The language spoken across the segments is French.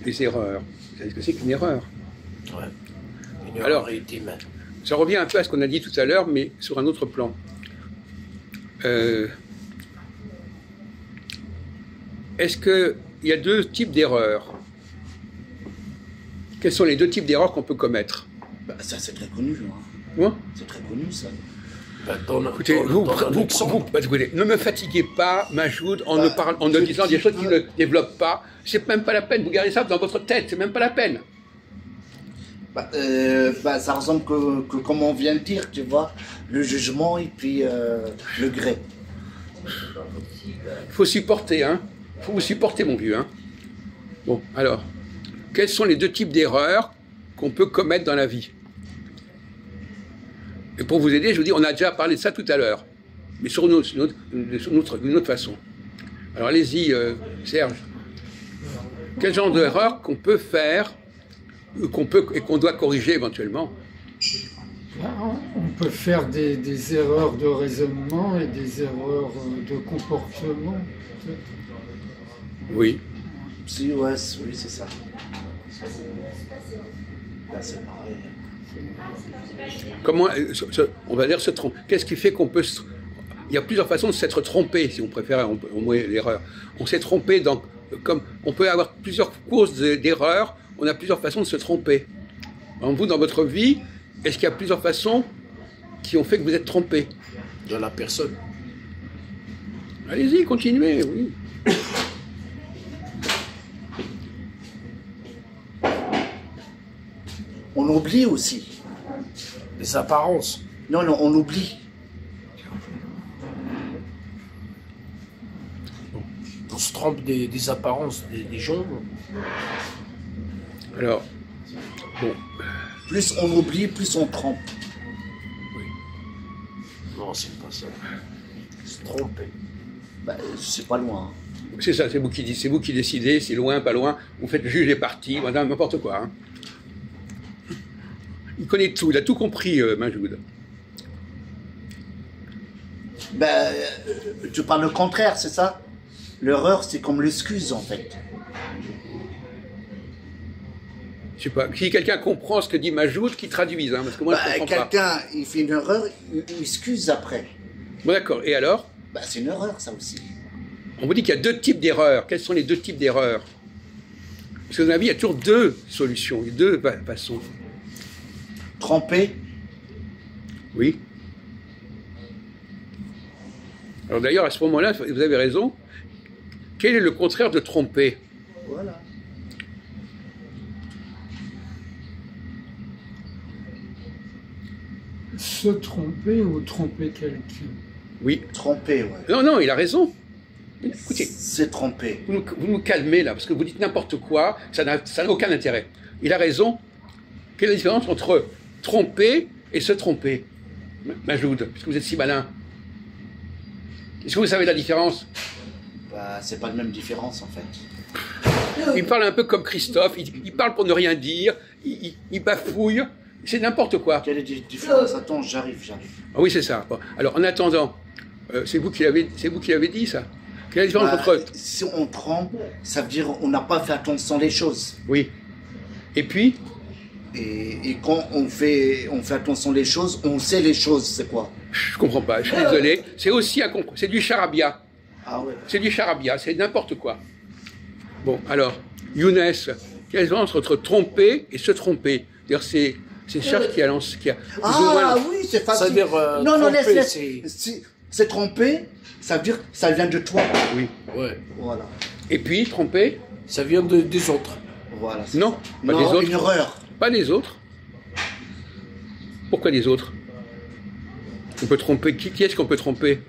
les erreurs. Vous savez ce que c'est qu'une erreur? Ouais. Une erreur Alors, ultime. ça revient un peu à ce qu'on a dit tout à l'heure, mais sur un autre plan. Est-ce qu'il y a deux types d'erreurs? Quels sont les deux types d'erreurs qu'on peut commettre? Bah, ça, c'est très connu. Hein. Ouais. C'est très connu, ça. Bah, Écoutez, écoutez, ne me fatiguez pas, Majoud, en ne disant des choses qui ne développent pas. C'est même pas la peine, vous gardez ça dans votre tête, c'est même pas la peine. Ça ressemble que comme on vient de dire, tu vois, le jugement et puis le gré. Il faut supporter, hein. Il faut vous supporter, mon vieux, hein. Bon, alors, quels sont les deux types d'erreurs qu'on peut commettre dans la vie? Et pour vous aider, je vous dis, on a déjà parlé de ça tout à l'heure, mais sur une autre façon. Alors allez-y, Serge. Quel genre d'erreur qu'on peut faire, et qu'on doit corriger éventuellement? On peut faire des erreurs de raisonnement et des erreurs de comportement, peut-être. Oui. Si, ouais, oui, c'est ça. Là, c'est pareil. Comment, on va dire se tromper. Qu'est-ce qui fait qu'on peut il y a plusieurs façons de s'être trompé, si on préfère au moins l'erreur. On s'est trompé, comme on peut avoir plusieurs causes d'erreurs, on a plusieurs façons de se tromper. Vous, dans votre vie, est-ce qu'il y a plusieurs façons qui ont fait que vous êtes trompé? De la personne. Allez-y, continuez, oui. On oublie aussi. Les apparences. Non, on oublie. On se trompe des apparences des gens. Alors, bon. Plus on oublie, plus on trompe. Oui. Non, c'est pas ça. Se tromper. Bah, c'est pas loin. C'est ça, c'est vous qui décidez, c'est loin, pas loin. Vous faites juge et parti, voilà, n'importe quoi. Hein. Il connaît tout, il a tout compris, Majoud. Tu parles le contraire, c'est ça? L'erreur, c'est comme l'excuse, en fait. Je sais pas, si quelqu'un comprend ce que dit Majoud, qui traduise, hein, parce que moi je comprends pas. Quelqu'un, il fait une erreur, il excuse après. Bon d'accord, et alors? C'est une erreur, ça aussi. On vous dit qu'il y a deux types d'erreurs. Quels sont les deux types d'erreurs? Parce que dans la vie, il y a toujours deux solutions, deux façons. Tromper. Oui. Alors d'ailleurs, à ce moment-là, vous avez raison. Quel est le contraire de tromper? Voilà. Se tromper ou tromper quelqu'un? Oui. Tromper, ouais. Non, il a raison. Écoutez, c'est tromper. Vous nous calmez là, parce que vous dites n'importe quoi, ça n'a aucun intérêt. Il a raison. Quelle est la différence entre tromper et se tromper? Majoud, puisque vous êtes si malin. Est-ce que vous savez la différence? C'est pas la même différence, en fait. Il parle un peu comme Christophe, il parle pour ne rien dire, il bafouille, c'est n'importe quoi. Quelle est la différence? Attends, j'arrive. Ah oui, c'est ça. Bon. Alors, en attendant, c'est vous qui l'avez dit, ça? Quelle est la différence entre... Si on trompe, ça veut dire qu'on n'a pas fait attention les choses. Oui. Et puis? Et quand on fait attention les choses, on sait les choses, c'est quoi? Je comprends pas, je suis désolé. C'est aussi c'est du charabia. Ah ouais. C'est du charabia, c'est n'importe quoi. Bon, alors, Younes, quelle est la différence entre tromper et se tromper? D'ailleurs, c'est Charles qui a lancé... Oui, c'est facile. Ça veut dire, non, laisse. C'est tromper, ça veut dire ça vient de toi. Oui. Ouais. Voilà. Et puis, tromper? Ça vient des autres. Voilà. Non, pas des autres. Une erreur. Pas des autres. Pourquoi des autres? On peut tromper. Qui est-ce qu'on peut tromper?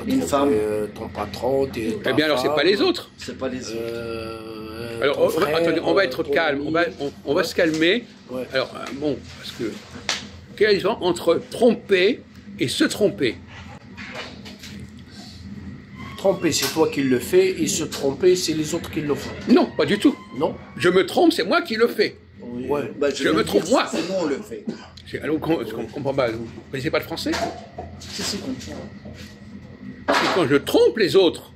Une femme. Ton patron, eh bien alors, c'est pas les autres. C'est pas les autres. Alors, attendez, on va être calme. On va se calmer. Ouais. Alors, bon, parce que... Quelle est la différence entre tromper et se tromper? Tromper, c'est toi qui le fais, et se tromper, c'est les autres qui le font. Non, pas du tout. Non? Je me trompe, c'est moi qui le fais. Oui. Ouais. Je me trompe, moi. C'est nous, on le fait. Alors, je comprends pas. Vous ne connaissez pas le français? Si, comprends. C'est quand je trompe les autres.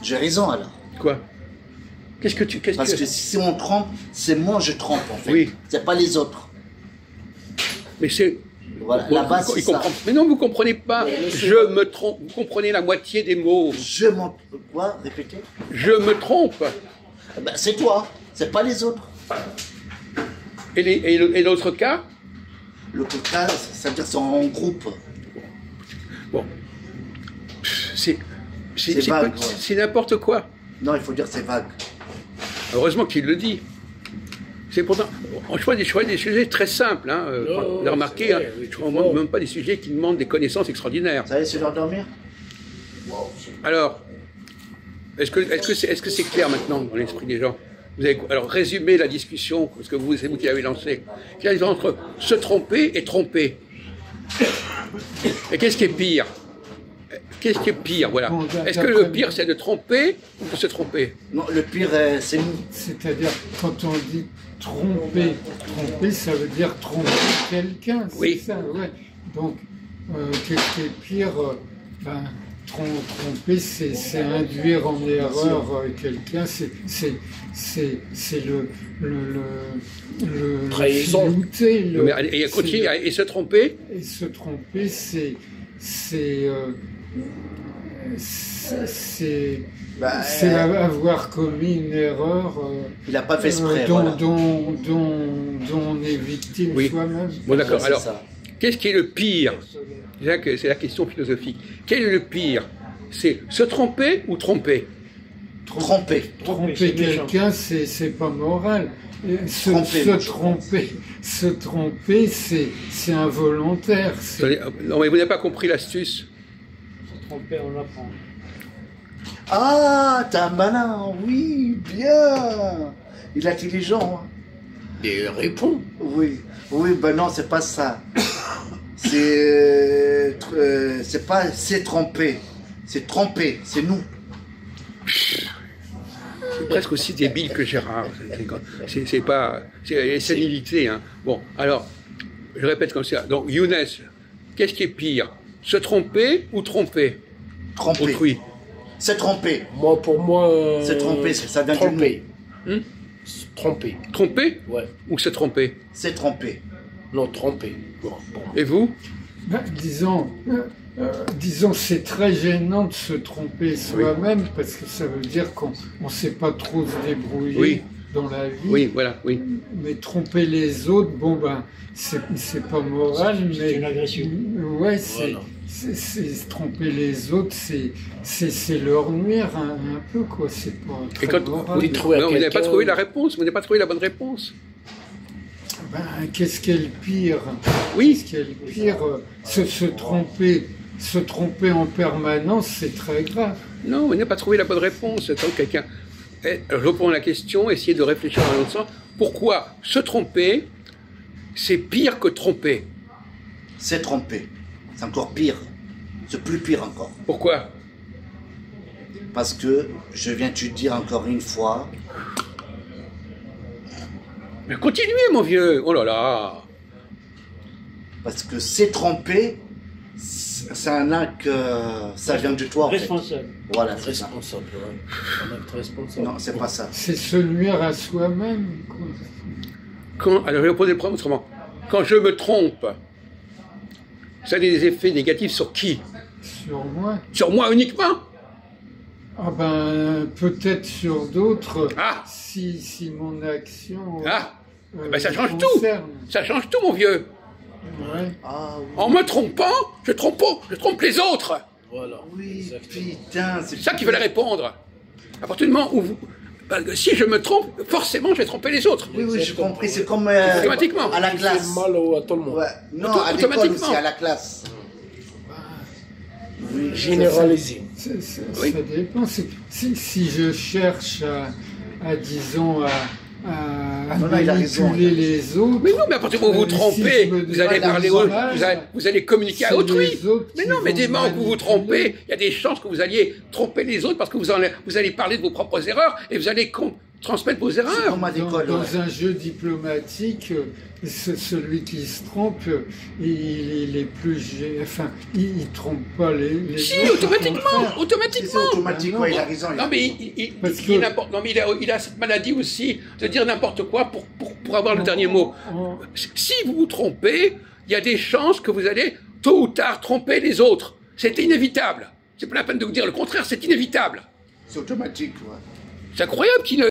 J'ai raison, alors. Quoi? Parce que si on trompe, c'est moi je trompe en fait. Oui. C'est pas les autres. Mais c'est... Voilà, Bon, la base c'est ça. mais non, vous comprenez pas. Je me trompe. Vous comprenez la moitié des mots. Je m'en... Quoi? Répétez? Je me trompe. Ben, c'est toi, c'est pas les autres. Et l'autre cas? L'autre cas, ça veut dire c'est en groupe. Bon. C'est vague, ouais. c'est n'importe quoi. Non, il faut dire c'est vague. Heureusement qu'il le dit. C'est pourtant, on choisit des sujets très simples. Hein. Vous avez remarqué, hein, je ne demande même pas des sujets qui demandent des connaissances extraordinaires. Ça y est, c'est l'heure de dormir? Alors, est-ce que c'est clair maintenant dans l'esprit des gens? Vous avez, alors, résumez la discussion, parce que c'est vous qui l'avez lancée. Quelle est la différence entre se tromper et tromper? Et qu'est-ce qui est pire? Qu'est-ce qui est pire, voilà. Est-ce que le pire, c'est de tromper ou de se tromper? Non, le pire, c'est nous. C'est-à-dire, quand on dit tromper, ça veut dire tromper quelqu'un, c'est Oui. ça, ouais. Donc, qu'est-ce qui est pire? Tromper, c'est induire en erreur quelqu'un, c'est le Trahison. filouter, Et continuer, et se tromper? Et se tromper, c'est avoir commis une erreur Il n'a pas fait exprès. dont, Voilà. dont on est victime Oui. soi-même. Bon, d'accord. C'est Alors, ça. qu'est-ce qui est le pire? C'est la question philosophique. Quel est le pire? C'est se tromper ou tromper? Tromper. Tromper c'est quelqu'un, c'est pas moral. Et se tromper, c'est involontaire. Non, mais vous n'avez pas compris l'astuce. Se tromper, on apprend. Ah, t'es un malin, oui, bien. Il est intelligent. Hein. Et répond. Oui, ben non, c'est pas ça. C'est pas c'est tromper, c'est tromper, c'est nous. C'est presque aussi débile que Gérard. C'est pas... C'est sénilité. Hein. Bon, alors, je répète comme ça. Donc, Younes, qu'est-ce qui est pire? Se tromper ou tromper Tromper. autrui? C'est tromper. Moi, pour moi. C'est tromper, ça vient du tromper. Hum Tromper. Tromper Ouais. ou se tromper? C'est tromper. Non, tromper. Bon. Et vous? Disons, c'est très gênant de se tromper soi-même parce que ça veut dire qu'on ne sait pas trop se débrouiller Oui. dans la vie. Oui, voilà, oui. Mais tromper les autres, bon ben, c'est pas moral, mais une agression. Ouais, Voilà. c'est tromper les autres, c'est leur nuire un peu quoi. C'est pas Et très quand moral. vous trouver n'avez pas quelqu'un- trouvé la réponse, vous n'avez pas trouvé la bonne réponse. Ben, qu'est-ce qui est le pire? Oui. Qu'est-ce qui est le pire? Se tromper en permanence, c'est très grave. Non, vous n'avez pas trouvé la bonne réponse. Tant que quelqu'un... Je reprends la question, essayez de réfléchir dans l'autre sens. Pourquoi se tromper, c'est pire que tromper? C'est tromper. C'est encore pire. C'est plus pire encore. Pourquoi? Parce que, je viens te dire encore une fois, Mais continuez, mon vieux. Oh là là. parce que c'est tromper, c'est un acte, ça vient de toi en fait. Responsable. Voilà, c'est ça. Responsable, ouais. Un acte responsable. Non, c'est pas ça. C'est se nuire à soi-même, quoi. Alors, je vais poser le problème autrement. Quand je me trompe, ça a des effets négatifs sur qui? Sur moi. Sur moi uniquement? Ah ben, peut-être sur d'autres, Ah. si mon action Ah, ben ça les change tout. concerne. Ça change tout, mon vieux. Ouais. Ah oui. En me trompant, je trompe les autres. Voilà. Oui, Exactement. putain, c'est C'est ça qu'il fallait répondre. À partir du moment où vous... parce que si je me trompe, forcément, je vais tromper les autres. Oui, j'ai compris, c'est comme Automatiquement. à la Il fait classe. mal à tout le monde. Ouais. Non, à l'école Automatiquement. aussi, à la classe. Oui, Généralisé. Oui. Ça dépend. Si je cherche disons, à Non, non, il a raison. manipuler les autres. Mais non, mais à partir du moment où vous si trompez, je me vous allez donne parler, un aux- image, vous allez communiquer à c'est autrui. les autres Mais qui non, mais vont dès le moment où vous vous manipuler. trompez, il y a des chances que vous alliez tromper les autres parce que vous allez parler de vos propres erreurs et vous allez transmettre vos C'est erreurs. comme à l'école. Dans ouais. un jeu diplomatique, celui qui se trompe, il est plus, enfin, il trompe pas les Si, autres, au automatiquement, contraire. C'est automatiquement. automatique, Ah, ouais, non. il a raison. Non, mais Parce il que- dit n'importe- non, mais il a cette maladie aussi de dire n'importe quoi pour avoir le dernier mot. Si vous vous trompez, il y a des chances que vous allez tôt ou tard tromper les autres. C'est inévitable. C'est pas la peine de vous dire le contraire, c'est inévitable. C'est automatique, ouais. C'est incroyable qu'il ne